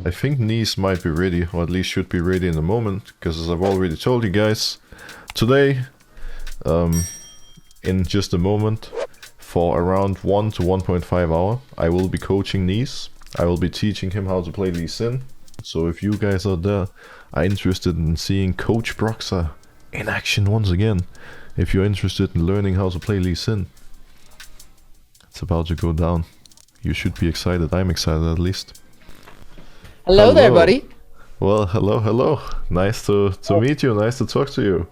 I think NEACE might be ready, or at least should be ready in a moment, because as I've already told you guys, today, in just a moment, for around 1 to 1.5 hour, I will be coaching NEACE. I will be teaching him how to play Lee Sin. So if you guys out there are interested in seeing Coach Broxah in action once again, if you're interested in learning how to play Lee Sin, it's about to go down. You should be excited. I'm excited at least. Hello there, buddy. Well, hello. Nice to meet you. Nice to talk to you.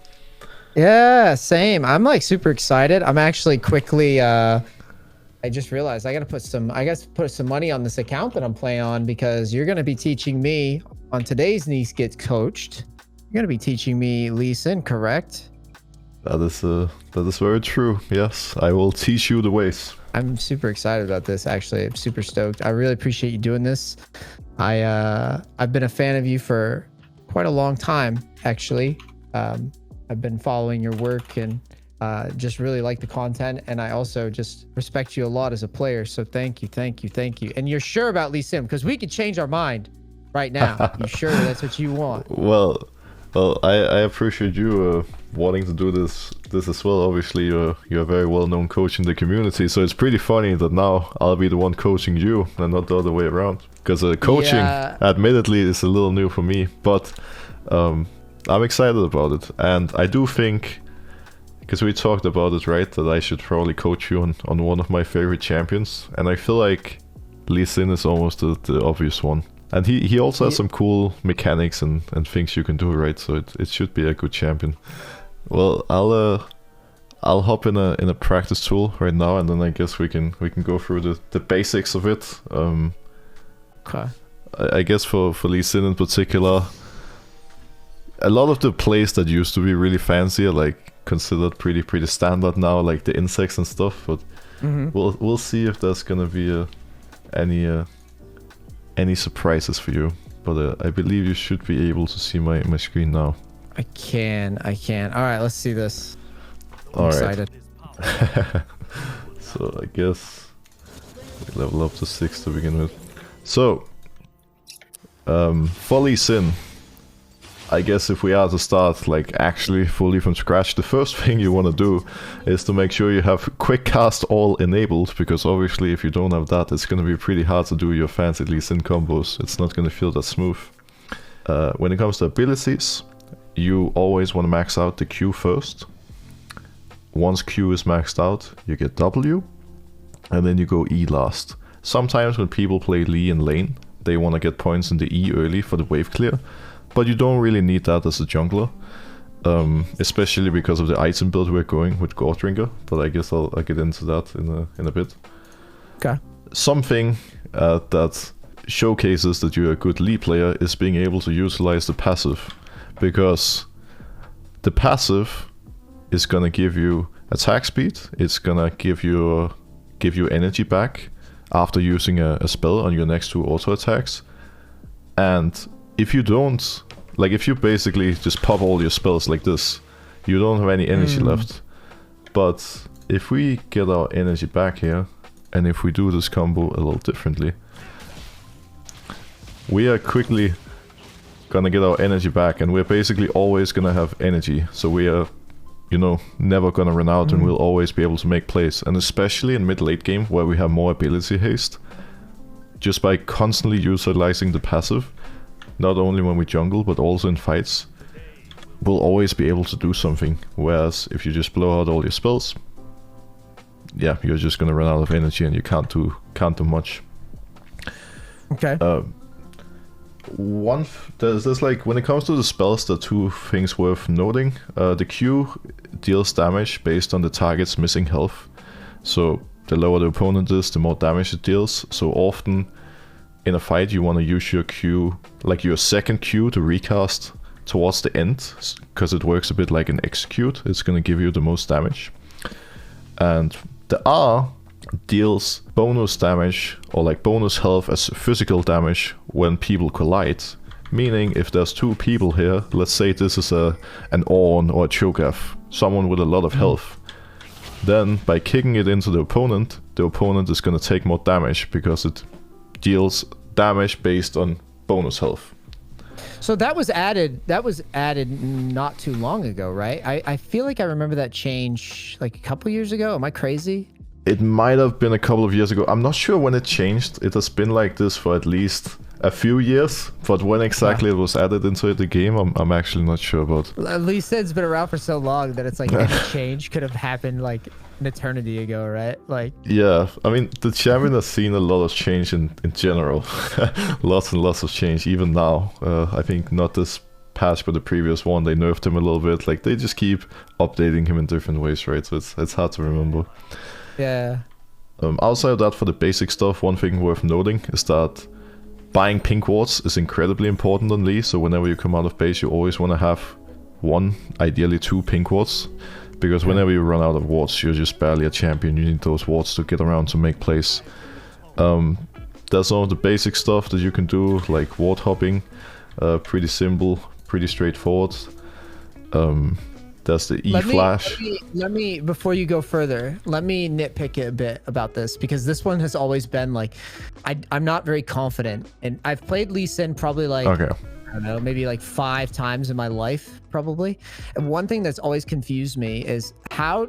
Yeah, same. I'm like super excited. I'm actually quickly I just realized I gotta put some money on this account that I'm playing on, because you're gonna be teaching me on today's NEACE Gets Coached. You're gonna be teaching me Lee Sin, correct? That is very true. Yes, I will teach you the ways. I'm super excited about this. Actually, I'm super stoked. I really appreciate you doing this. I've been a fan of you for quite a long time, actually. I've been following your work and just really like the content, and I also just respect you a lot as a player. So thank you. And you're sure about Lee Sin? Because we could change our mind right now. You sure that's what you want? Well, I appreciate you wanting to do this as well. Obviously, you're a very well-known coach in the community, so it's pretty funny that now I'll be the one coaching you and not the other way around. Because coaching, admittedly, is a little new for me, but I'm excited about it. And I do think, because we talked about it, right, that I should probably coach you on one of my favorite champions, and I feel like Lee Sin is almost the obvious one. And he also has some cool mechanics and things you can do, right? So it should be a good champion. Well, I'll hop in a practice tool right now, and then I guess we can go through the basics of it. Okay. I guess for Lee Sin in particular, a lot of the plays that used to be really fancy are like considered pretty standard now, like the insects and stuff. But we'll see if there's gonna be any surprises for you. But I believe you should be able to see my screen now. I can. All right, let's see this. I'm excited. Excited. So I guess we level up to 6 to begin with. So for Lee Sin, I guess if we are to start like actually fully from scratch, the first thing you want to do is to make sure you have quick cast all enabled, because obviously if you don't have that, it's going to be pretty hard to do your fancy Lee Sin combos. It's not going to feel that smooth. When it comes to abilities, you always want to max out the Q first. Once Q is maxed out, you get W, and then you go E last. Sometimes when people play Lee in lane, they want to get points in the E early for the wave clear, but you don't really need that as a jungler, especially because of the item build we're going with Gordringer, but I guess I'll get into that in a bit. Okay. Something that showcases that you're a good Lee player is being able to utilize the passive, because the passive is gonna give you attack speed, it's gonna give you energy back after using a spell on your next 2 auto attacks. And if you don't, like if you basically just pop all your spells like this, you don't have any energy left. But if we get our energy back here, and if we do this combo a little differently, we are quickly gonna get our energy back, and we're basically always gonna have energy. So we are, never gonna run out, and we'll always be able to make plays. And especially in mid-late game, where we have more ability haste, just by constantly utilizing the passive, not only when we jungle, but also in fights, we'll always be able to do something. Whereas if you just blow out all your spells, yeah, you're just gonna run out of energy, and you can't do much. Okay. There's like, when it comes to the spells, there are 2 things worth noting. The Q deals damage based on the target's missing health. So the lower the opponent is, the more damage it deals. So often in a fight, you want to use your Q, like your second Q, to recast towards the end, because it works a bit like an execute. It's going to give you the most damage. And the R deals bonus damage, or like bonus health as physical damage when people collide. Meaning if there's 2 people here, let's say this is an Ornn or a Cho'Gath, someone with a lot of health, then by kicking it into the opponent is going to take more damage, because it deals damage based on bonus health. So that was added. That was added not too long ago, right? I feel like I remember that change like a couple years ago. Am I crazy? It might have been a couple of years ago. I'm not sure when it changed. It has been like this for at least a few years, but when exactly it was added into the game, I'm actually not sure about. Lee Sin's been around for so long that it's like any change could have happened like an eternity ago, right? Like, yeah, I mean, the champion has seen a lot of change in general. Lots and lots of change, even now. I think not this patch, but the previous one, they nerfed him a little bit. Like, they just keep updating him in different ways, right? So it's hard to remember. yeah. Outside of that, for the basic stuff, one thing worth noting is that buying pink wards is incredibly important on Lee, so whenever you come out of base, you always want to have one, ideally 2 pink wards, because whenever you run out of wards, you're just barely a champion. You need those wards to get around to make plays. There's some of the basic stuff that you can do, like ward hopping, pretty simple, pretty straightforward. There's the E-flash. Let me, before you go further, let me nitpick it a bit about this, because this one has always been like, I'm not very confident. And I've played Lee Sin probably like, Okay. I don't know, maybe like 5 times in my life, probably. And one thing that's always confused me is how,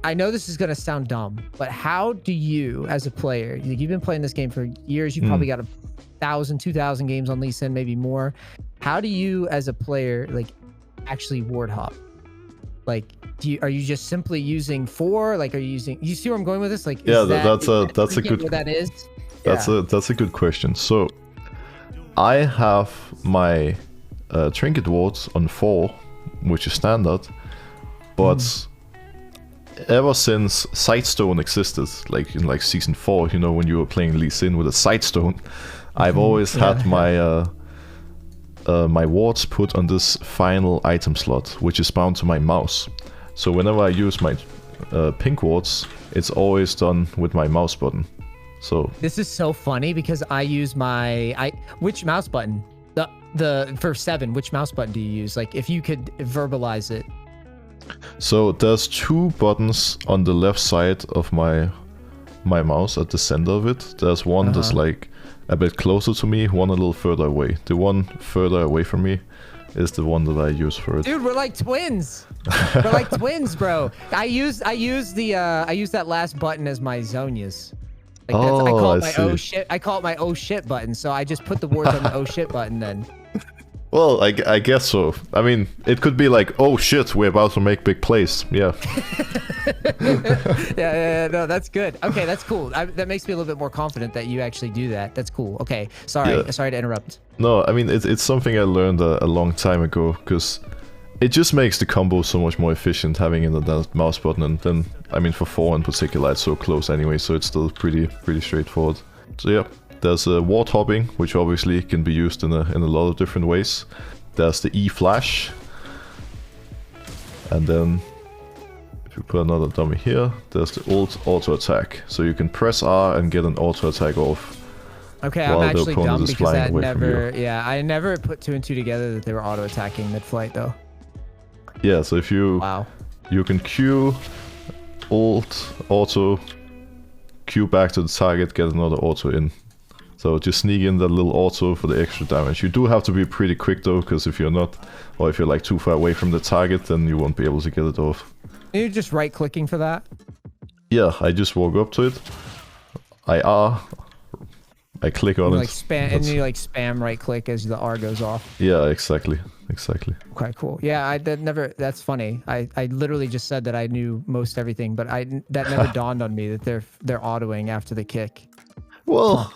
I know this is going to sound dumb, but how do you, as a player, you've been playing this game for years, you've probably got 1,000, 2,000 games on Lee Sin, maybe more. How do you, as a player, like actually ward hop? Like, are you just simply using 4? Like, are you using? You see where I'm going with this? Like, Yeah, that's a good. What that is. That's a good question. So, I have my trinket wards on 4, which is standard, but ever since Sightstone existed, like in like season 4, you know, when you were playing Lee Sin with a Sightstone, I've always had my my wards put on this final item slot, which is bound to my mouse. So whenever I use my pink wards, it's always done with my mouse button. So this is so funny because I use my which mouse button? The for 7, which mouse button do you use? Like, if you could verbalize it. So there's 2 buttons on the left side of my mouse at the center of it. There's one that's like a bit closer to me, one a little further away. The one further away from me is the one that I use for it. Dude, we're like twins. We're like twins, bro. I use that last button as my Zonias. Like, that's, I call it my oh shit. I call it my oh shit button. So I just put the words on the oh shit button then. Well, I guess so. I mean, it could be like, oh shit, we're about to make big plays. Yeah. yeah, no, that's good. Okay, that's cool. That makes me a little bit more confident that you actually do that. That's cool. Okay, sorry to interrupt. No, I mean, it's something I learned a long time ago, because it just makes the combo so much more efficient having it on that mouse button. And then, I mean, for 4 in particular, it's so close anyway, so it's still pretty straightforward. So yeah. There's a ward hopping, which obviously can be used in a lot of different ways. There's the E-flash. And then, if you put another dummy here, there's the ult auto attack. So you can press R and get an auto attack off. Okay, I'm actually dumb because I never put 2 and 2 together that they were auto attacking mid-flight though. Yeah, so if you... Wow. You can Q, ult, auto, Q back to the target, get another auto in. So just sneak in that little auto for the extra damage. You do have to be pretty quick though, because if you're not, or if you're like too far away from the target, then you won't be able to get it off. Are you just right clicking for that? Yeah, I just walk up to it. I click on it. Like spam, and you like spam right click as the R goes off. Yeah, exactly. Okay, cool. Yeah, that's funny. I literally just said that I knew most everything, but that never dawned on me that they're autoing after the kick. Well,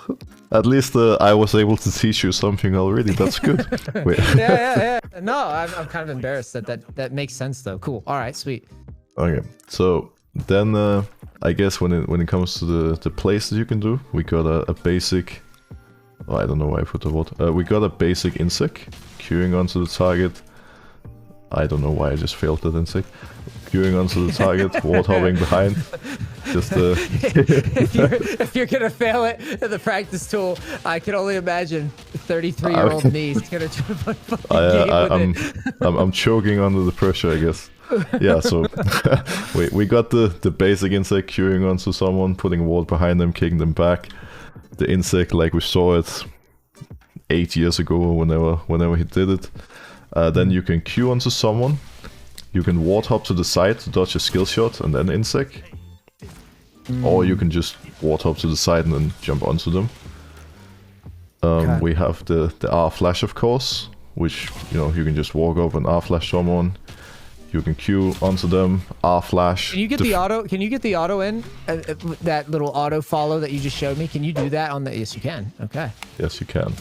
at least I was able to teach you something already. That's good. Wait. Yeah. No, I'm kind of embarrassed that makes sense though. Cool. All right, sweet. Okay, so then I guess when it comes to the plays that you can do, we got a basic. Oh, I don't know why I put the word. We got a basic insect queuing onto the target. I don't know why I just failed that insect. Queuing onto the target, ward hopping behind. Just if you're gonna fail it at the practice tool, I can only imagine 33-year-old NEACE gonna jump on fucking game with it. I'm choking under the pressure, I guess. Yeah, so we got the basic insect queuing onto someone, putting a ward behind them, kicking them back. The insect, like we saw it 8 years ago or whenever he did it. Then you can Q onto someone. You can ward hop to the side to dodge a skill shot and then insec. Or you can just ward hop to the side and then jump onto them. We have the R flash, of course, which, you know, you can just walk up and R flash someone. You can Q onto them, R flash. Can you get the auto? Can you get the auto in? That little auto follow that you just showed me. Can you do that on the? Yes, you can. Okay. Yes, you can.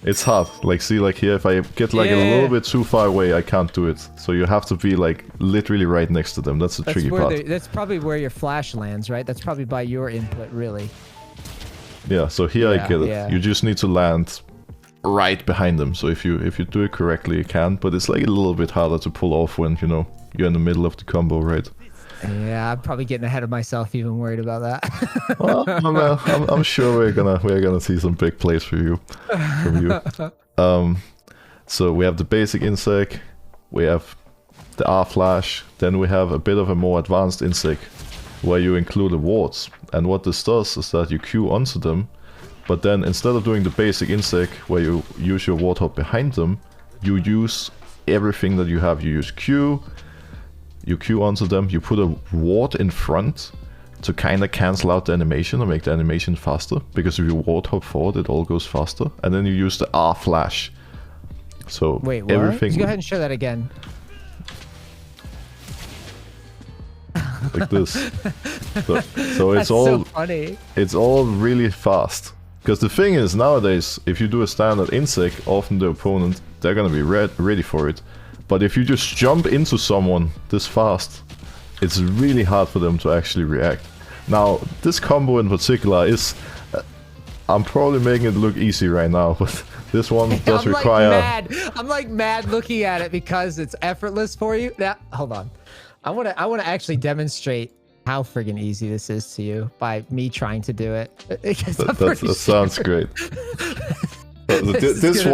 It's hard. Like, see, like here, if I get like a little bit too far away, I can't do it. So you have to be like literally right next to them. That's the tricky part. That's probably where your flash lands, right? That's probably by your input, really. Yeah. So here I get it. Yeah. You just need to land right behind them. So if you do it correctly, you can. But it's like a little bit harder to pull off when, you know, you're in the middle of the combo, right? Yeah, I'm probably getting ahead of myself, even worried about that. Well, I'm sure we're gonna see some big plays from you. So we have the basic insec, we have the R flash, then we have a bit of a more advanced insec where you include the wards. And what this does is that you Q onto them, but then instead of doing the basic insec where you use your ward hop behind them, you use everything that you have. You use Q. You Q onto them, you put a ward in front to kind of cancel out the animation or make the animation faster, because if you ward hop forward, it all goes faster. And then you use the R flash. So wait, what? everything. Go ahead and show that again. Like this. So it's all so funny. It's all really fast. Because the thing is, nowadays, if you do a standard insec, often the opponent, they're gonna be ready for it. But if you just jump into someone this fast, it's really hard for them to actually react. Now, this combo in particular is... I'm probably making it look easy right now, but this one does require... I'm like mad looking at it because it's effortless for you. Now, hold on. I want to actually demonstrate how friggin' easy this is to you by me trying to do it. That sounds great. This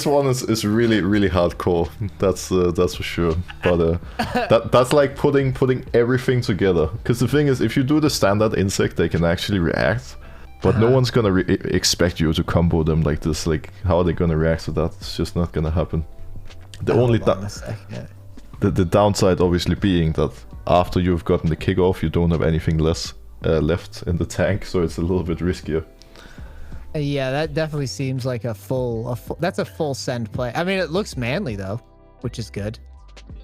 one is really hardcore. That's for sure. But that's like putting everything together. Because the thing is, if you do the standard insect, they can actually react, but no one's gonna expect you to combo them like this. Like, how are they gonna react to that? It's just not gonna happen. The only the downside obviously being that after you've gotten the kickoff, you don't have anything less left in the tank, so it's a little bit riskier. Yeah, that definitely seems like that's a full send play. I mean, it looks manly though, which is good.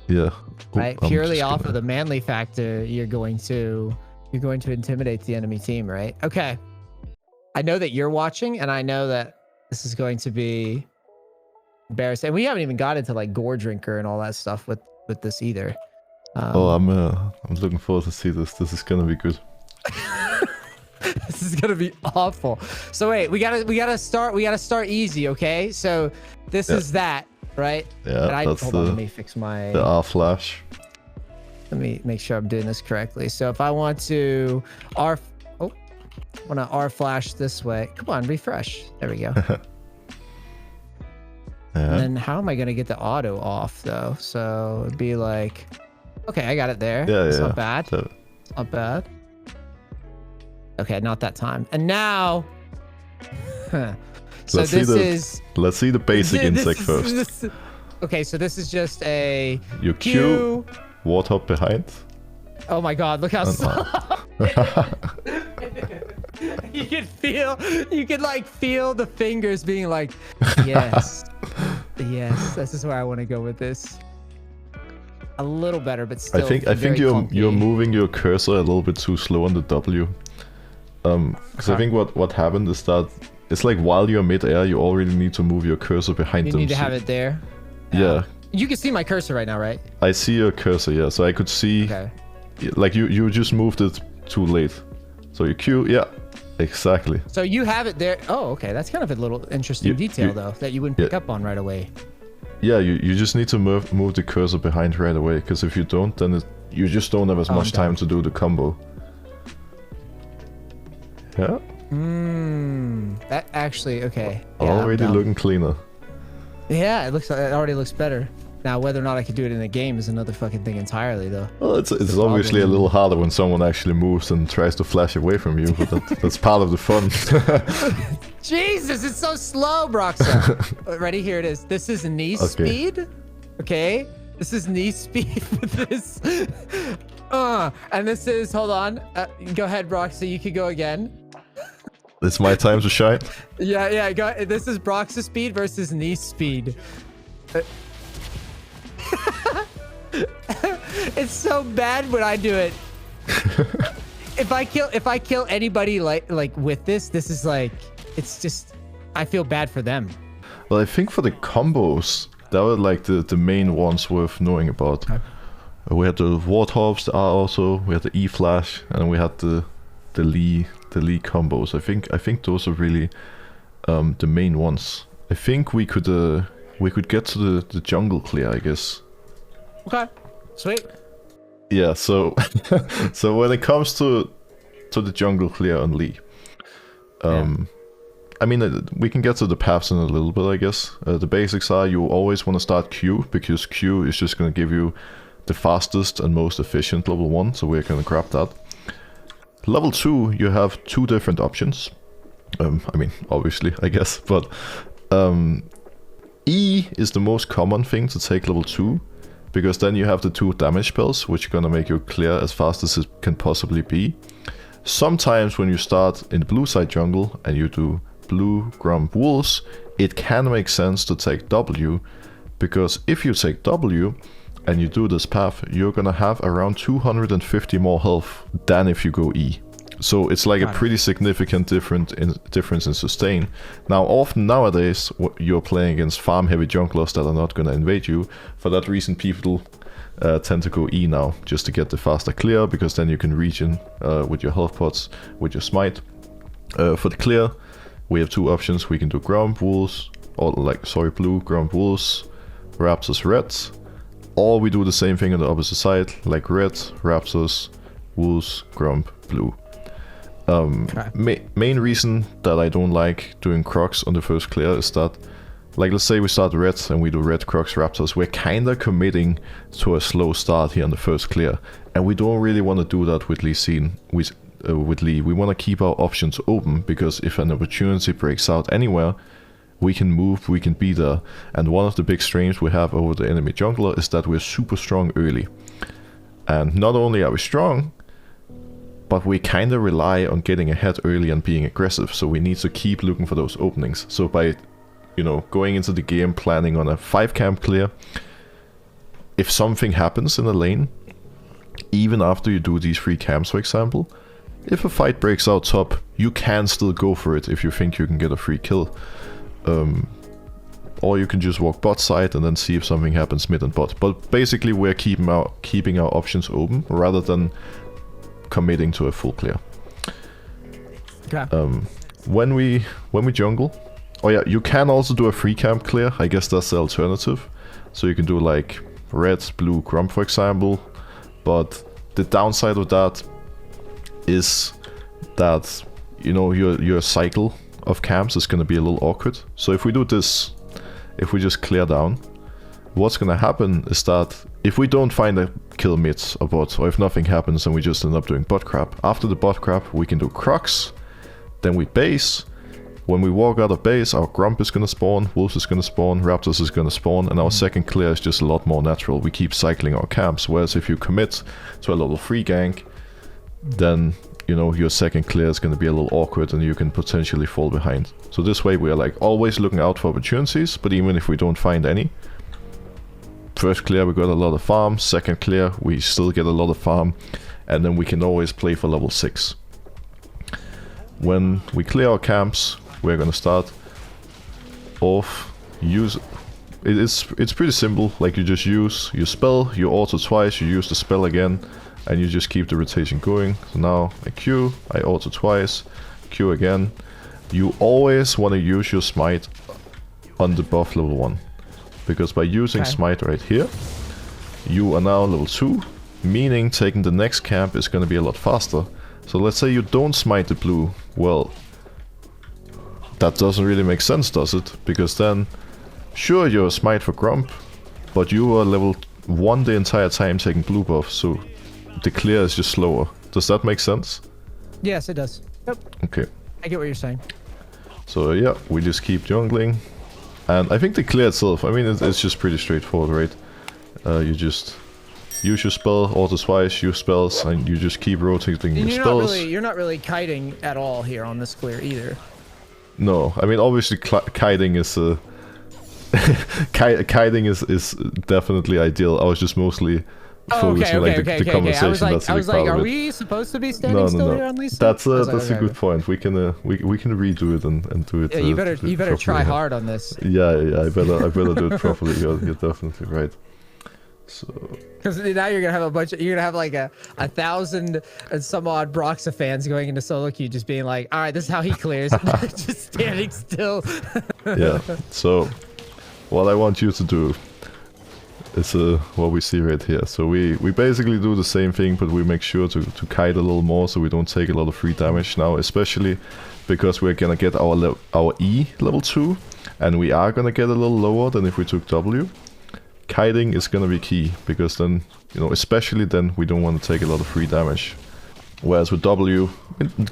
Yeah. Right, purely off of the manly factor, you're going to intimidate the enemy team, right? Okay. I know that you're watching, and I know that this is going to be embarrassing. And we haven't even got into like gore drinker and all that stuff with this either. I'm looking forward to see this. This is gonna be good. This is gonna be awful. So wait, we gotta start easy, okay? So this is that, right? Yeah, hold on, let me fix my the R flash. Let me make sure I'm doing this correctly. So if I want to R flash this way. Come on, refresh. There we go. And then how am I gonna get the auto off though? So it'd be like, okay, I got it there. Yeah, it's not bad. Not bad. Okay, not that time. And now, so let's see the basic insect first. Okay, so this is just a you Q, ward hop behind. Oh my God! Look how slow. You can like feel the fingers being like, yes, yes. This is where I want to go with this. A little better, but still. I think you're moving your cursor a little bit too slow on the W. Because I think what happened is that it's like while you're mid-air, you already need to move your cursor behind them. You need to have it there. Yeah. You can see my cursor right now, right? I see your cursor, yeah. So I could see, like you just moved it too late. So you Q, yeah, exactly. So you have it there. Oh, okay. That's kind of a little interesting detail though that you wouldn't pick up on right away. Yeah, you just need to move the cursor behind right away, because if you don't, then you just don't have as much time to do the combo. Yeah. That actually okay. Yeah, already looking cleaner. Yeah, it already looks better. Now, whether or not I could do it in the game is another fucking thing entirely, though. Well, it's obviously a little harder when someone actually moves and tries to flash away from you, but that's part of the fun. Jesus, it's so slow, Broxah. Ready? Here it is. This is NEACE speed. Okay. This is NEACE speed for this. And this is, hold on. Go ahead, Broxah. You could go again. It's my time to shine. Yeah. This is Broxah speed versus NEACE speed. It's so bad when I do it. If I kill anybody like with this is like, it's just, I feel bad for them. Well, I think for the combos, that were like the main ones worth knowing about. Okay. We had the Warthogs, the R also, we had the E Flash, and we had the Lee combos. I think those are really the main ones. I think we could get to the jungle clear, I guess. Okay, sweet. Yeah, so so when it comes to the jungle clear on Lee, I mean, we can get to the paths in a little bit, I guess. The basics are you always want to start Q, because Q is just going to give you the fastest and most efficient level 1, so we're going to grab that. Level 2, you have 2 different options. I mean, obviously, I guess, but E is the most common thing to take level 2, because then you have the 2 damage spells, which are going to make you clear as fast as it can possibly be. Sometimes when you start in the blue side jungle and you do blue Grump Wolves, it can make sense to take W, because if you take W and you do this path, you're gonna have around 250 more health than if you go E. So it's like a pretty significant difference in sustain. Now, often nowadays, you're playing against farm-heavy junglers that are not gonna invade you. For that reason, people tend to go E now, just to get the faster clear, because then you can regen with your health pots, with your smite. For the clear, we have 2 options. We can do Grump Wolves, or blue Grump Wolves, Raptors Reds, or we do the same thing on the opposite side, like Red, Raptors, Wolves, Grump, Blue. Main reason that I don't like doing Crocs on the first clear is that, like, let's say we start Red and we do Red, Crocs, Raptors, we're kinda committing to a slow start here on the first clear, and we don't really want to do that with Lee Sin. With Lee, we want to keep our options open, because if an opportunity breaks out anywhere, we can move, we can be there. And one of the big strengths we have over the enemy jungler is that we're super strong early. And not only are we strong, but we kind of rely on getting ahead early and being aggressive, so we need to keep looking for those openings. So by, going into the game planning on a 5 camp clear, if something happens in a lane, even after you do these 3 camps, for example, if a fight breaks out top, you can still go for it if you think you can get a free kill. Or you can just walk bot side and then see if something happens mid and bot. But basically we're keeping our options open rather than committing to a full clear. Okay. When we jungle, oh yeah, you can also do a free camp clear. I guess that's the alternative. So you can do like red, blue, Grump, for example. But the downside of that is that, your cycle of camps is going to be a little awkward. So if we do this, if we just clear down, what's going to happen is that if we don't find a kill mid or bot, or if nothing happens and we just end up doing bot crap, after the bot crap we can do Crocs, then we base. When we walk out of base, our Grump is going to spawn, Wolves is going to spawn, Raptors is going to spawn, and our second clear is just a lot more natural. We keep cycling our camps, whereas if you commit to a level 3 gank, then your second clear is going to be a little awkward and you can potentially fall behind. So this way we are like always looking out for opportunities, but even if we don't find any, first clear we got a lot of farm, second clear we still get a lot of farm, and then we can always play for level 6. When we clear our camps, we're going to start off it's pretty simple. Like, you just use your spell, you auto twice, you use the spell again, and you just keep the rotation going. So now I Q, I auto twice, Q again. You always want to use your smite on the buff level 1, because by using smite right here, you are now level 2, meaning taking the next camp is going to be a lot faster. So let's say you don't smite the blue. Well, that doesn't really make sense, does it? Because then, sure, you're a smite for Grump, but you are level 1 the entire time taking blue buff, so the clear is just slower. Does that make sense? Yes, it does. Yep. Okay. I get what you're saying. So yeah, we just keep jungling. And I think the clear itself, I mean, it's just pretty straightforward, right? You just use your spell, auto swipe, use spells, and you just keep rotating your spells. You're not really kiting at all here on this clear either. No, I mean, obviously kiting is kiting is definitely ideal. I was just mostly focusing on the conversation. I was like, are we supposed to be standing still here on Lisa? That's a good point. We can redo it and do it. Yeah, you better try hard on this. Yeah, I better do it properly. You're definitely right. So because now you're gonna have like a 1,000 and some odd Broxah fans going into solo queue just being like, all right, this is how he clears, just standing still. Yeah. So what I want you to do is what we see right here. So we basically do the same thing, but we make sure to kite a little more so we don't take a lot of free damage now, especially because we're gonna get our E level 2, and we are gonna get a little lower than if we took W. Kiting is gonna be key, because then, you know, especially then we don't want to take a lot of free damage. Whereas with W,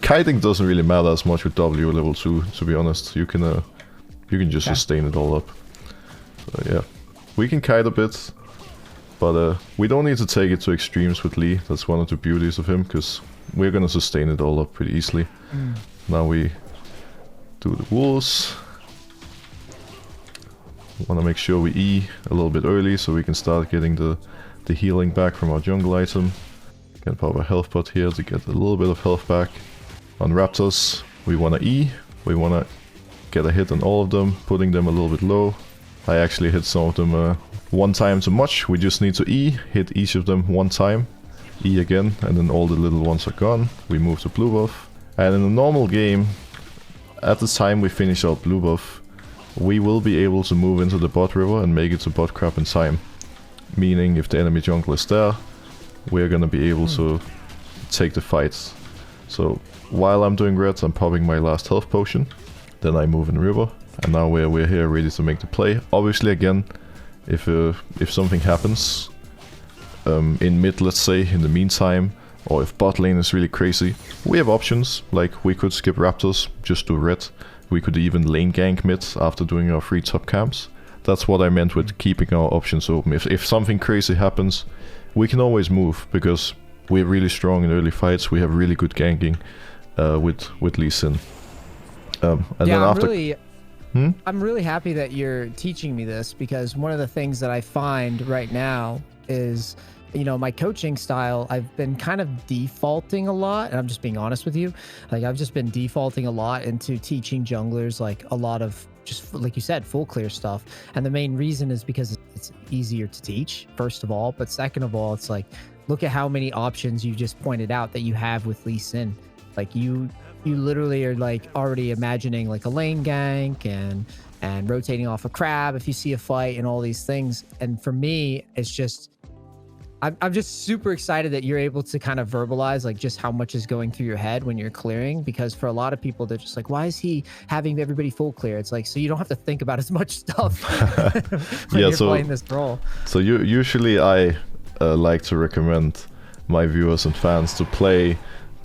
kiting doesn't really matter as much with W level 2, to be honest. You can just sustain it all up. So yeah, we can kite a bit, but we don't need to take it to extremes with Lee. That's one of the beauties of him, because we're gonna sustain it all up pretty easily. Now we do the wolves. Want to make sure we E a little bit early so we can start getting the healing back from our jungle item. Can pop a health pot here to get a little bit of health back. On Raptors, we want to E. We want to get a hit on all of them, putting them a little bit low. I actually hit some of them one time too much. We just need to E, hit each of them one time, E again, and then all the little ones are gone. We move to blue buff. And in a normal game, at the time we finish our blue buff, we will be able to move into the bot river and make it to bot crab in time. Meaning if the enemy jungle is there, we're gonna be able to take the fights. So while I'm doing reds, I'm popping my last health potion. Then I move in river, and now we're here ready to make the play. Obviously again, if something happens in mid, let's say, in the meantime, or if bot lane is really crazy, we have options. Like we could skip Raptors, just do red. We could even lane gank mid after doing our 3 top camps. That's what I meant with keeping our options open. If something crazy happens, we can always move, because we're really strong in early fights. We have really good ganking with Lee Sin. And then after... I'm really happy that you're teaching me this, because one of the things that I find right now is, you know, my coaching style, I've been kind of defaulting a lot, and I'm just being honest with you. Like, I've just been defaulting a lot into teaching junglers, like, a lot of, just like you said, full clear stuff. And the main reason is because it's easier to teach, first of all. But second of all, it's like, look at how many options you just pointed out that you have with Lee Sin. Like, you literally are, like, already imagining, like, a lane gank and rotating off a crab if you see a fight and all these things. And for me, it's just... I'm just super excited that you're able to kind of verbalize like just how much is going through your head when you're clearing, because for a lot of people, they're just like, why is he having everybody full clear? It's like, so you don't have to think about as much stuff when you're playing this role. So usually I like to recommend my viewers and fans to play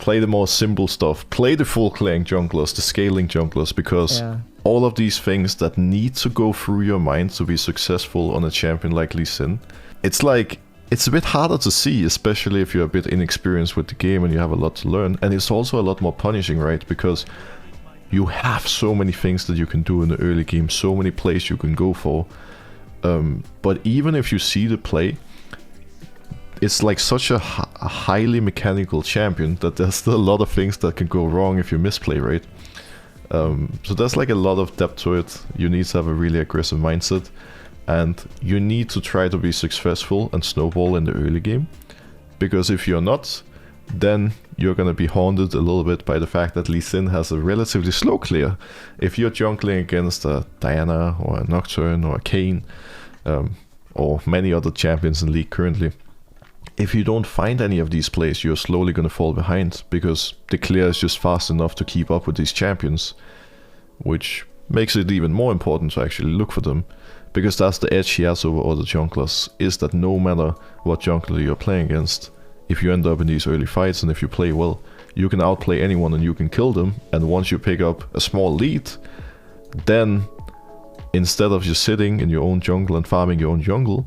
the more simple stuff. Play the full clearing junglers, the scaling junglers, because all of these things that need to go through your mind to be successful on a champion like Lee Sin, it's a bit harder to see, especially if you're a bit inexperienced with the game and you have a lot to learn. And it's also a lot more punishing, right? Because you have so many things that you can do in the early game, so many plays you can go for. But even if you see the play, it's like such a highly mechanical champion that there's still a lot of things that can go wrong if you misplay, right? So there's like a lot of depth to it. You need to have a really aggressive mindset. And you need to try to be successful and snowball in the early game. Because if you're not, then you're going to be haunted a little bit by the fact that Lee Sin has a relatively slow clear. If you're jungling against a Diana or a Nocturne or a Kayn, or many other champions in League currently, if you don't find any of these plays, you're slowly going to fall behind, because the clear is just fast enough to keep up with these champions, which makes it even more important to actually look for them. Because that's the edge he has over other junglers, is that no matter what jungler you're playing against, if you end up in these early fights and if you play well, you can outplay anyone and you can kill them, and once you pick up a small lead, then instead of just sitting in your own jungle and farming your own jungle,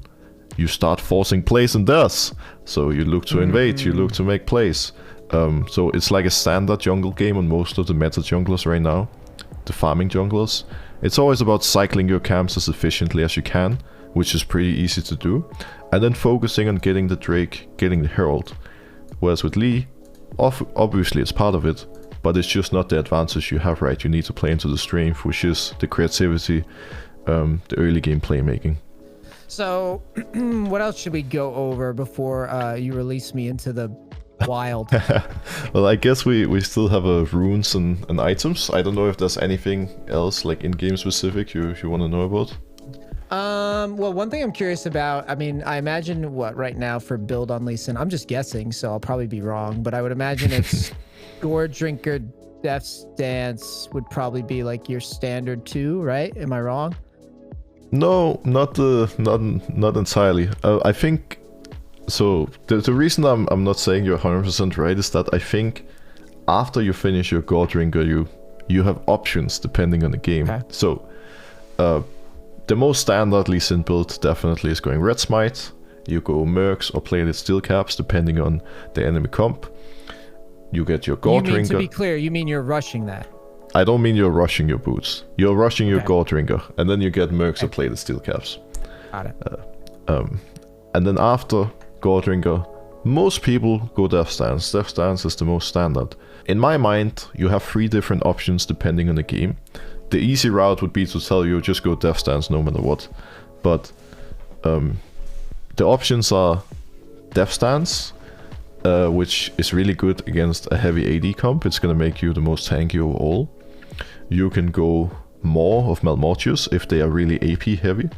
you start forcing plays in theirs. So you look to invade, you look to make plays. So it's like a standard jungle game on most of the meta junglers right now, the farming junglers. It's always about cycling your camps as efficiently as you can, which is pretty easy to do, and then focusing on getting the Drake, getting the Herald. Whereas with Lee, obviously it's part of it, but it's just not the advantage you have, right? You need to play into the strength, which is the creativity, the early game playmaking. So, what else should we go over before you release me into the wild? Well, I guess we still have runes and items. I don't know if there's anything else like in-game specific you want to know about. Well, one thing I'm curious about, I mean, I imagine what right now for build on Lee Sin, I'm just guessing, so I'll probably be wrong, but I would imagine it's Gore Drinker, Death Stance would probably be like your standard 2, right? Am I wrong? No, not entirely. I think so. The reason I'm not saying you're 100% right is that I think after you finish your God Drinker, you have options depending on the game. Okay. So the most standard Lee Sin build definitely is going Red Smite. You go Mercs or Plated Steel Caps depending on the enemy comp. You get your God Drinker. To be clear, you mean you're rushing that? I don't mean you're rushing your boots. You're rushing your God Drinker, and then you get Mercs or Plated Steel Caps. Got it. And then after God Drinker, most people go Death Stance. Death Stance is the most standard. In my mind, you have 3 different options depending on the game. The easy route would be to tell you just go Death Stance no matter what. But the options are Death Stance, which is really good against a heavy AD comp. It's going to make you the most tanky overall. You can go Maw of Malmortius if they are really AP heavy,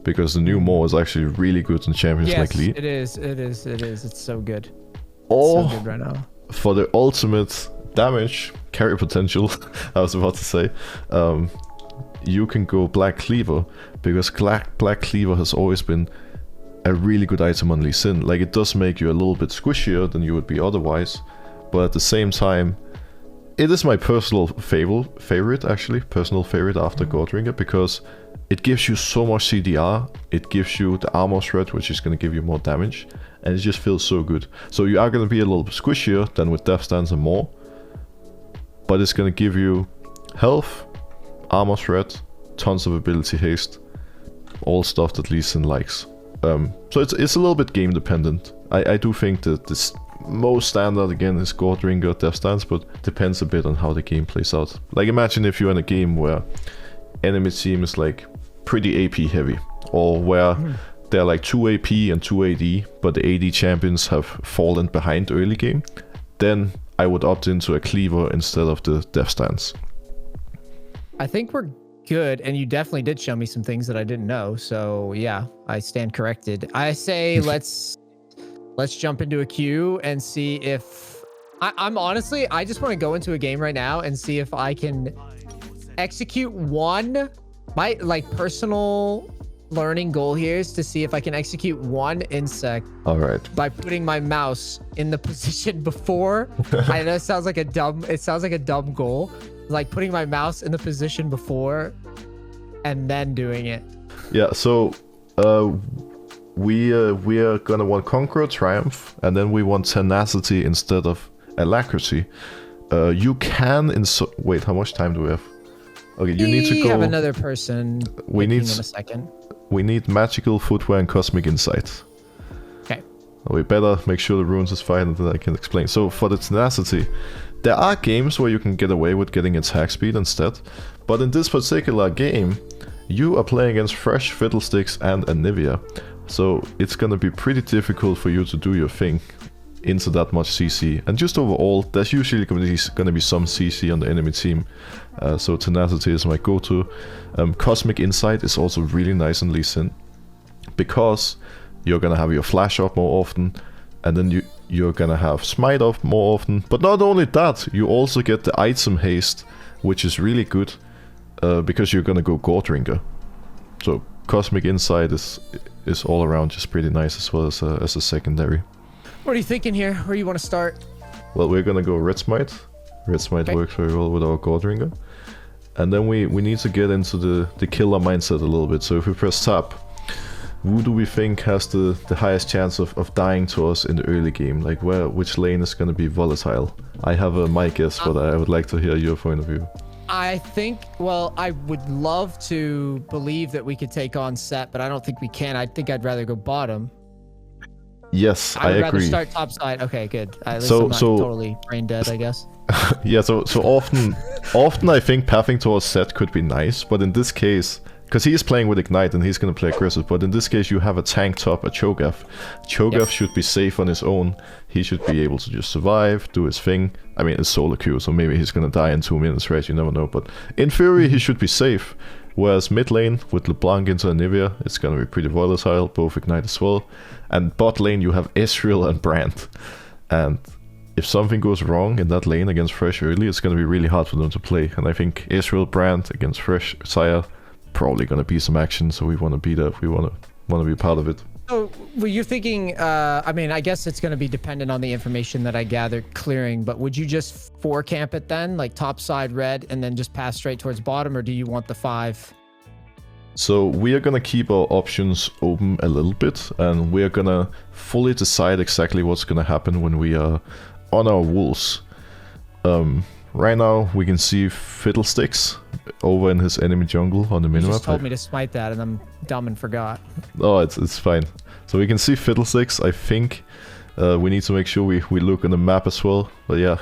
because the new Maw is actually really good in champions like Lee. Yes, it is. It's so good. Or it's so good right now. For the ultimate damage, carry potential, I was about to say, you can go Black Cleaver, because Black Cleaver has always been a really good item on Lee Sin. Like, it does make you a little bit squishier than you would be otherwise, but at the same time, it is my personal favorite after God Drinker, because it gives you so much CDR, it gives you the armor shred, which is going to give you more damage, and it just feels so good. So you are going to be a little bit squishier than with Death Stance and more, but it's going to give you health, armor shred, tons of ability haste, all stuff that Lee Sin likes. So it's a little bit game dependent. I do think that this most standard again is God Drinker, Death Stance, but depends a bit on how the game plays out. Like, imagine if you're in a game where enemy team is like pretty AP heavy, or where they're like 2 AP and 2 AD, but the AD champions have fallen behind early game, then I would opt into a Cleaver instead of the Death Stance. I think we're good, and you definitely did show me some things that I didn't know, so yeah, I stand corrected. I say let's jump into a queue and see if I'm honestly, I just want to go into a game right now and see if I can execute my like personal learning goal here is to see if I can execute one insect. All right. By putting my mouse in the position before. I know it sounds like a dumb goal. Like putting my mouse in the position before and then doing it. Yeah, so we are gonna want Conqueror, Triumph, and then we want Tenacity instead of Alacrity. You can wait, how much time do we have? Okay, you need to go. We have another person. We need in a second. We need Magical Footwear and Cosmic Insight. Okay. We better make sure the runes is fine and then I can explain. So for the Tenacity, there are games where you can get away with getting attack speed instead, but in this particular game, you are playing against Fresh, Fiddlesticks, and Anivia, so it's gonna be pretty difficult for you to do your thing into that much CC. And just overall, there's usually gonna be some CC on the enemy team, so Tenacity is my go-to. Cosmic Insight is also really nice in Lee Sin, because you're gonna have your flash up more often, and then you're gonna have smite up more often. But not only that, you also get the item haste, which is really good, because you're gonna go God Drinker. So Cosmic Insight is all around just pretty nice, as well as a secondary. What are you thinking here? Where do you want to start? Well, we're gonna go Red Smite. Red Smite works very well with our God Drinker. And then we need to get into the killer mindset a little bit. So if we press tab, who do we think has the highest chance of dying to us in the early game? Like which lane is going to be volatile? I have my guess, but I would like to hear your point of view. I think, well, I would love to believe that we could take on Set, but I don't think we can. I think I'd rather go bottom. Yes, I would agree. rather start top side. Okay, good. At least I'm not totally brain dead, I guess. Yeah, so often I think pathing towards Set could be nice, but in this case, because he is playing with Ignite and he's going to play aggressive, but in this case you have a tank top, a Cho'Gath. Cho'Gath should be safe on his own. He should be able to just survive, do his thing. I mean, it's solo queue, so maybe he's going to die in 2 minutes, right? You never know, but in theory he should be safe. Whereas mid lane with LeBlanc into Anivia, it's going to be pretty volatile, both Ignite as well. And bot lane you have Ezreal and Brand. And if something goes wrong in that lane against Thresh early, it's going to be really hard for them to play. And I think Ezreal, Brand against Thresh, Sire, probably going to be some action, so we want to be there. We want to be part of it. So were you thinking, I mean, I guess it's going to be dependent on the information that I gather clearing, but would you just 4 camp it then, like top side red, and then just pass straight towards bottom, or do you want the 5? So we are going to keep our options open a little bit, and we are going to fully decide exactly what's going to happen when we are on our wolves. Right now we can see Fiddlesticks over in his enemy jungle on the minimap. You just told me to smite that and I'm dumb and forgot. Oh, it's fine. So we can see Fiddlesticks. I think we need to make sure we look on the map as well. But yeah,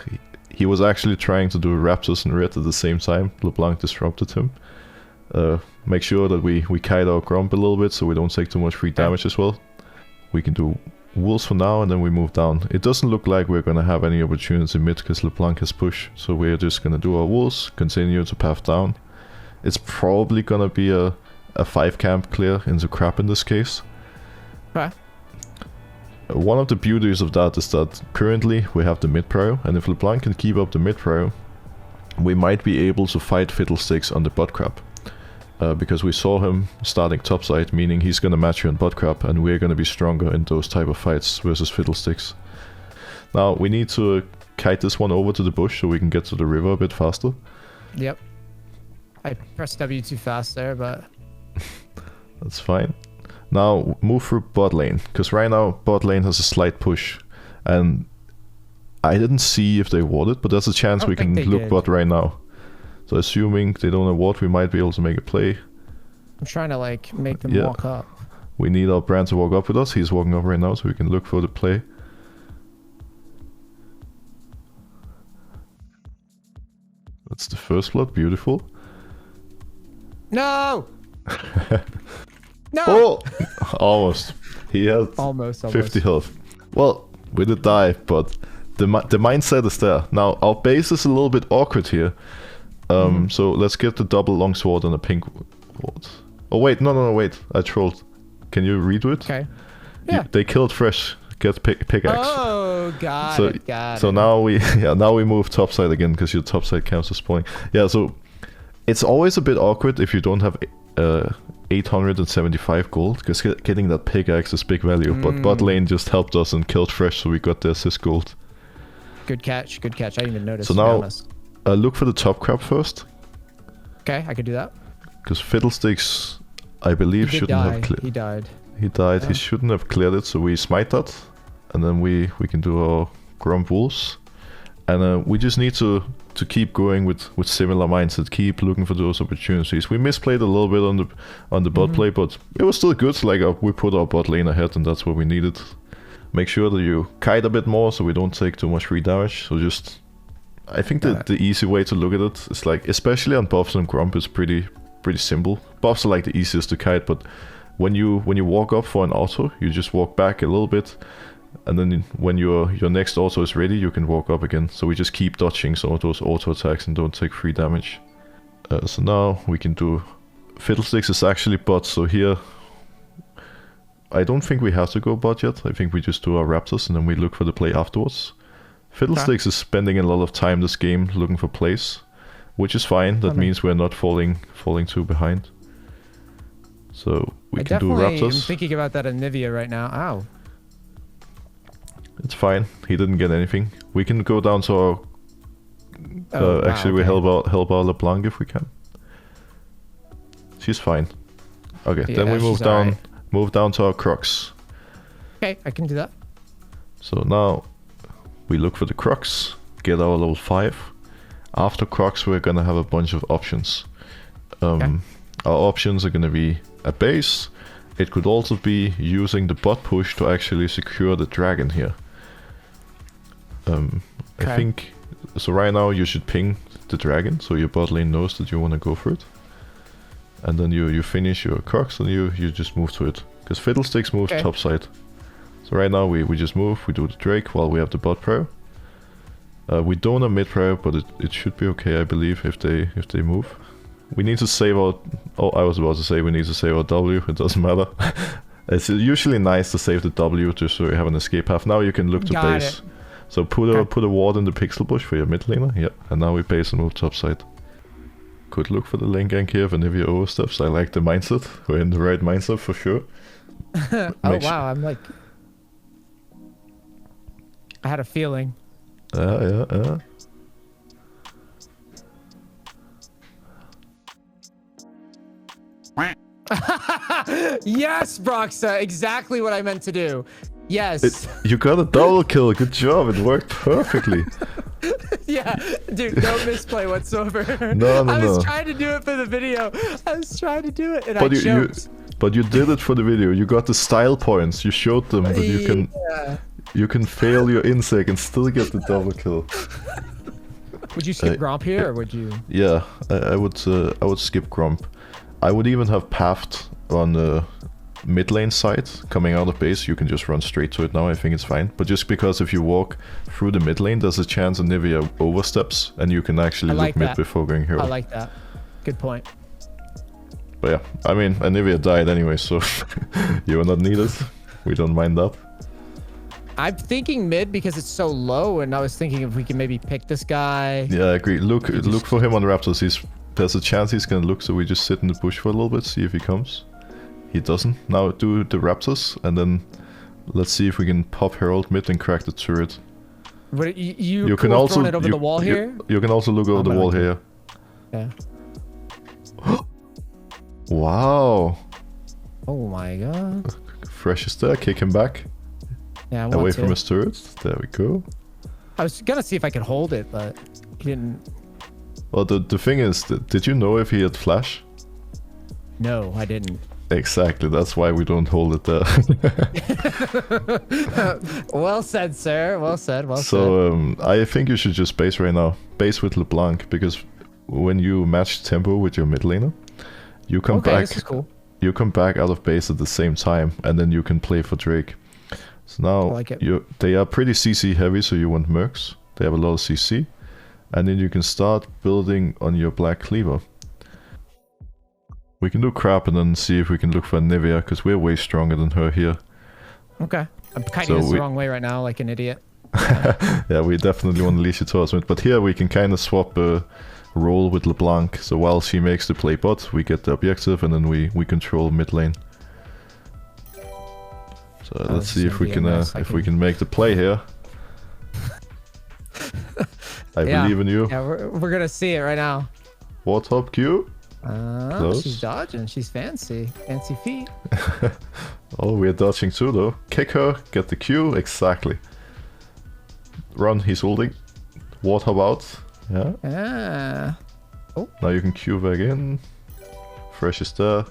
he was actually trying to do Raptors and Red at the same time. LeBlanc disrupted him. Make sure that we kite our Grump a little bit so we don't take too much free damage as well. We can do Wolves for now and then we move down. It doesn't look like we're going to have any opportunity mid because LeBlanc has push. So we're just going to do our Wolves, continue to path down. It's probably going to be a 5 camp clear into crap in this case. Okay. One of the beauties of that is that currently we have the mid prio, and if LeBlanc can keep up the mid prio, we might be able to fight Fiddlesticks on the bot crap. Because we saw him starting topside, meaning he's going to match you on bot crap, and we're going to be stronger in those type of fights versus Fiddlesticks. Now we need to kite this one over to the bush so we can get to the river a bit faster. Yep. I pressed W too fast there, but... That's fine. Now move through bot lane, because right now bot lane has a slight push, and I didn't see if they warded, but there's a chance we can look bot right now. So assuming they don't award, we might be able to make a play. I'm trying to like make them walk up. We need our Brand to walk up with us. He's walking up right now, so we can look for the play. That's the first blood. Beautiful. No! No! Oh! Almost. He had almost 50 health. Well, we did die, but the mindset is there. Now, our base is a little bit awkward here. So let's get the double longsword and a pink ward. Oh wait, no, wait. I trolled. Can you redo it? Okay. Yeah. They killed Thresh. Get pickaxe. Oh, got it. So now we move topside again because your topside camps are spawning. Yeah, so it's always a bit awkward if you don't have 875 gold, because getting that pickaxe is big value. But bot lane just helped us and killed Thresh, so we got the assist gold. Good catch. I didn't even notice. So now look for the top crab first. Okay, I could do that. Because Fiddlesticks, I believe, shouldn't have cleared. He died. He died. Yeah. He shouldn't have cleared it, so we smite that. And then we can do our Grump Wolves. And we just need to keep going with similar mindset, keep looking for those opportunities. We misplayed a little bit on the bot play, but it was still good. Like we put our bot lane ahead, and that's what we needed. Make sure that you kite a bit more so we don't take too much free damage. So just... I think that the easy way to look at it is like, especially on buffs and Grump, is pretty simple. Buffs are like the easiest to kite, but when you walk up for an auto, you just walk back a little bit, and then when your next auto is ready, you can walk up again. So we just keep dodging some of those auto attacks and don't take free damage. So now we can do... Fiddlesticks is actually bot, so here... I don't think we have to go bot yet. I think we just do our Raptors and then we look for the play afterwards. Fiddlesticks is spending a lot of time this game looking for plays, which is fine. That means we're not falling too behind. So we can do Raptors. I'm thinking about that Anivia right now. Ow. It's fine. He didn't get anything. We can go down to our... actually, we help out LeBlanc if we can. She's fine. Okay, Yeah, then we move she's down. alright. Move down to our crux. Okay, I can do that. So now we look for the crux, get our level 5. After crux, we're gonna have a bunch of options. Okay. Our options are gonna be a base. It could also be using the bot push to actually secure the dragon here. I Okay. think so. Right now, you should ping the dragon so your bot lane knows that you want to go for it. And then you finish your crux and you just move to it. Because Fiddlesticks moves Okay. top side. So right now we just move, we do the Drake while we have the bot pro. We don't have mid pro, but it should be okay, I believe, if they move. We need to save our... Oh, I was about to say we need to save our W, it doesn't matter. It's usually nice to save the W just so you have an escape path. Now you can look to Got base. it. So put a ward in the pixel bush for your mid laner, yeah. And now we base and move top side. Could look for the lane gank here if Anivia oversteps. I like the mindset. We're in the right mindset for sure. Oh Make su- wow, I'm like, I had a feeling. Yeah. Yes, Broxah, exactly what I meant to do. Yes. You got a double kill. Good job. It worked perfectly. Yeah, dude, no misplay whatsoever. No. I was trying to do it for the video. I was trying to do it, and But I you choked. but you did it for the video. You got the style points. You showed them that Yeah. you can fail your insec and still get the double kill. Would you skip Gromp here, or would you? Yeah, I would skip Grump. I would even have pathed on the mid lane side coming out of base. You can just run straight to it now. I think it's fine. But just because if you walk through the mid lane, there's a chance Anivia oversteps and you can actually I like look mid that. before going hero. I like that. Good point. But yeah, I mean, Anivia died anyway, so you are not needed. We don't mind that. I'm thinking mid because it's so low, and I was thinking if we can maybe pick this guy. Yeah, I agree. Look for him on Raptors. There's a chance he's gonna look, so we just sit in the bush for a little bit, see if he comes. He doesn't. Now do the Raptors, and then let's see if we can pop Herald mid and crack the turret. But you You can can also run it over the wall here. You can also look over the gonna wall do- here. Yeah. Wow. Oh my god. Fresh is there. Kick him back Yeah, I away want from to. his turret. There we go. I was gonna see if I could hold it, but he didn't. Well, the thing is, did you know if he had flash? No, I didn't. Exactly. That's why we don't hold it there. Well said, sir. Well said. Well said. So I think you should just base right now. Base with LeBlanc, because when you match tempo with your mid laner, you come Okay, back. this is cool. You come back out of base at the same time, and then you can play for Drake. So now I like it. they are pretty CC heavy, so you want mercs. They have a lot of CC, and then you can start building on your black cleaver. We can do crap and then see if we can look for Nivea, because we're way stronger than her here. Okay. I'm kind So of the we- wrong way right now, like an idiot. Yeah, we definitely want to leash it towards mid, but here we can kind of swap role with LeBlanc. So while she makes the play bot, we get the objective, and then we control mid lane. So let's this see is if gonna we be a can mess. if we can make the play here. I Yeah. believe in you. Yeah, we're gonna see it right now. Warthog Q. Close. She's dodging. She's fancy. Fancy feet. Oh, we're dodging too though. Kick her, get the Q, exactly. Run, he's holding. Warthog out. Yeah. Ah. Now you can Q back in. Fresh is there.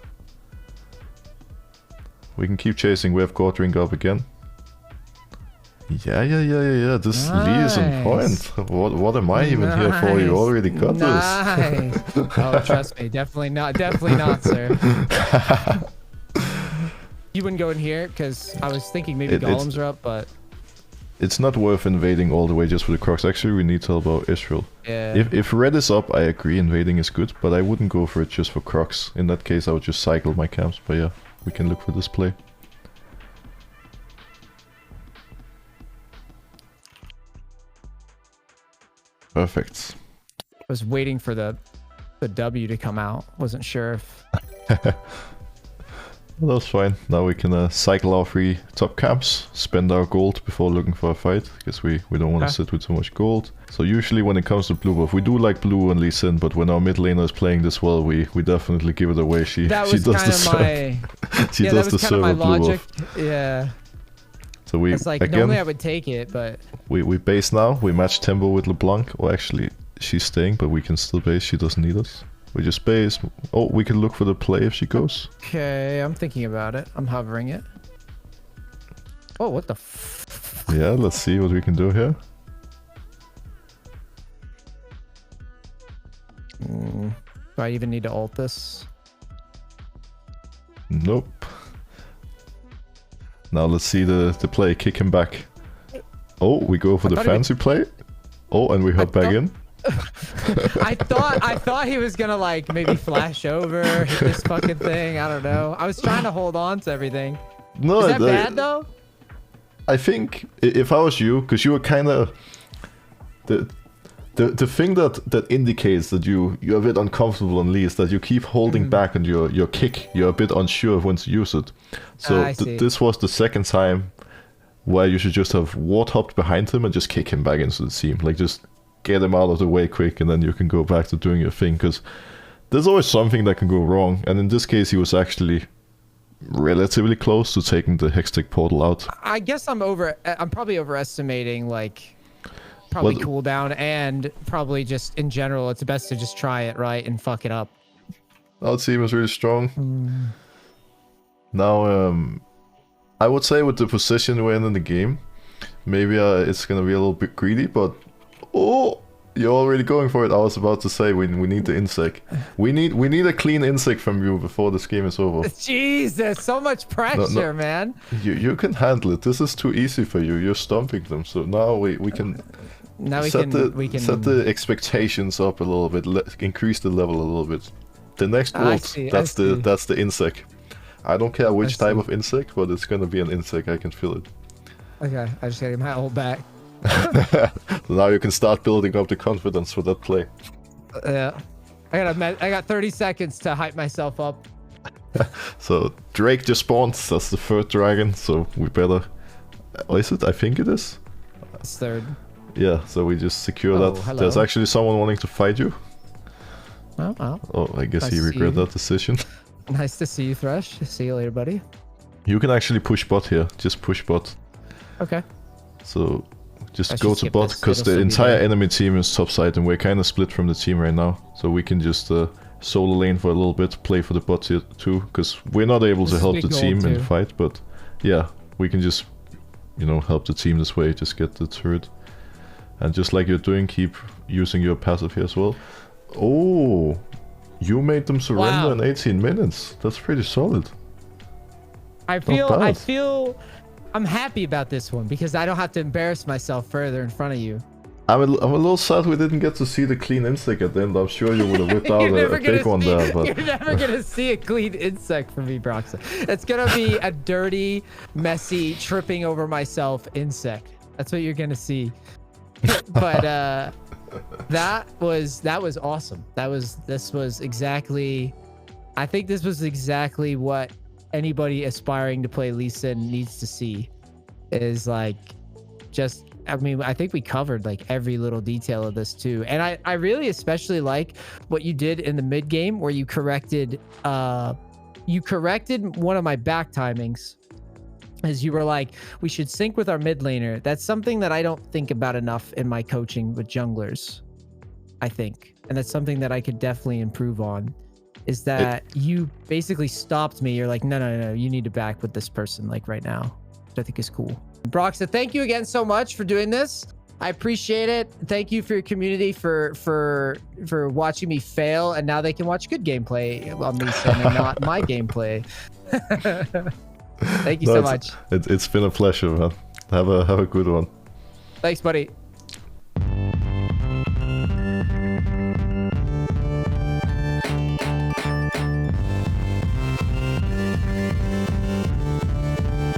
We can keep chasing. We have God Ring up again. Yeah. This Lee is on Nice. point. What am I even here for? You already got this. Nice. Oh, trust me. Definitely not. Definitely not, sir. You wouldn't go in here because I was thinking maybe It's- golems are up, but It's not worth invading all the way just for the Crocs. Actually, we need to help out Israel. yeah. If red is up, I agree, invading is good, but I wouldn't go for it just for Crocs. In that case, I would just cycle my camps, but yeah, we can look for this play. Perfect. I was waiting for the W to come out. Wasn't sure if Well, that's fine. Now we can cycle our 3 top camps, spend our gold before looking for a fight, because we don't want to sit with so much gold. So usually when it comes to blue buff, we do like blue and Lee Sin, but when our mid laner is playing this well, we definitely give it away. She does deserve. She does deserve a blue buff. Yeah. So we it's like again, normally I would take it, but we base now. We match tempo with LeBlanc, or actually she's staying, but we can still base. She doesn't need us. We just base. Oh, we can look for the play if she goes. Okay, I'm thinking about it. I'm hovering it. Oh, what the Yeah, let's see what we can do here. Do I even need to ult this? Nope. Now let's see the play. Kick him back. Oh, we go for the fancy play. Oh, and we hop back in. I thought he was gonna like maybe flash over, hit this fucking thing. I don't know. I was trying to hold on to everything. No, is that bad though? I think if I was you, because you were kind of the thing that indicates that you're a bit uncomfortable on Lee is that you keep holding back on your kick. You're a bit unsure of when to use it. So this was the second time where you should just have ward hopped behind him and just kick him back into the team. Like just get him out of the way quick, and then you can go back to doing your thing, because there's always something that can go wrong, and in this case he was actually relatively close to taking the Hextech portal out. I guess I'm probably overestimating like cooldown, and probably just in general it's best to just try it right and fuck it up. Our team is really strong. Now I would say with the position we're in the game, maybe it's gonna be a little bit greedy, but oh, you're already going for it. I was about to say we need the insect. We need a clean insect from you before this game is over. Jesus, so much pressure, man. You can handle it. This is too easy for you. You're stomping them. So now we can set the expectations up a little bit. Increase the level a little bit. The next ult, that's the insect. I don't care which type of insect, but it's gonna be an insect. I can feel it. Okay, I just gotta get my ult back. So now you can start building up the confidence for that play. Yeah, I got 30 seconds to hype myself up. So Drake just spawned. That's the 3rd dragon. So we better. Oh, is it? I think it is. It's 3rd. Yeah. So we just secure that. Hello. There's actually someone wanting to fight you. Oh, I guess he regret that decision. Nice to see you, Thresh. See you later, buddy. You can actually push bot here. Just push bot. Okay. So just go to bot, because the entire enemy team is topside, and we're kind of split from the team right now. So we can just solo lane for a little bit, play for the bot here too, because we're not able to help the team in the fight. But yeah, we can just, help the team this way. Just get the turret, and just like you're doing, keep using your passive here as well. Oh, you made them surrender in 18 minutes. That's pretty solid. I feel I'm happy about this one because I don't have to embarrass myself further in front of you. I'm a little sad we didn't get to see the clean insect at the end. I'm sure you would have whipped out a big one there. But you're never gonna see a clean insect from me, Broxah. It's gonna be a dirty, messy, tripping over myself insect. That's what you're gonna see. But that was awesome. This was exactly. I think this was exactly what anybody aspiring to play Lee Sin needs to see. Is like, just. I mean, I think we covered like every little detail of this too. And I really especially like what you did in the mid game where you corrected one of my back timings. As you were like, we should sync with our mid laner. That's something that I don't think about enough in my coaching with junglers, I think. And that's something that I could definitely improve on, is that you basically stopped me. You're like, no, you need to back with this person like right now, which I think is cool. Broxah, thank you again so much for doing this. I appreciate it. Thank you for your community for watching me fail, and now they can watch good gameplay on Lisa and not my gameplay. Thank you so much. It's been a pleasure, man. Have a good one. Thanks, buddy.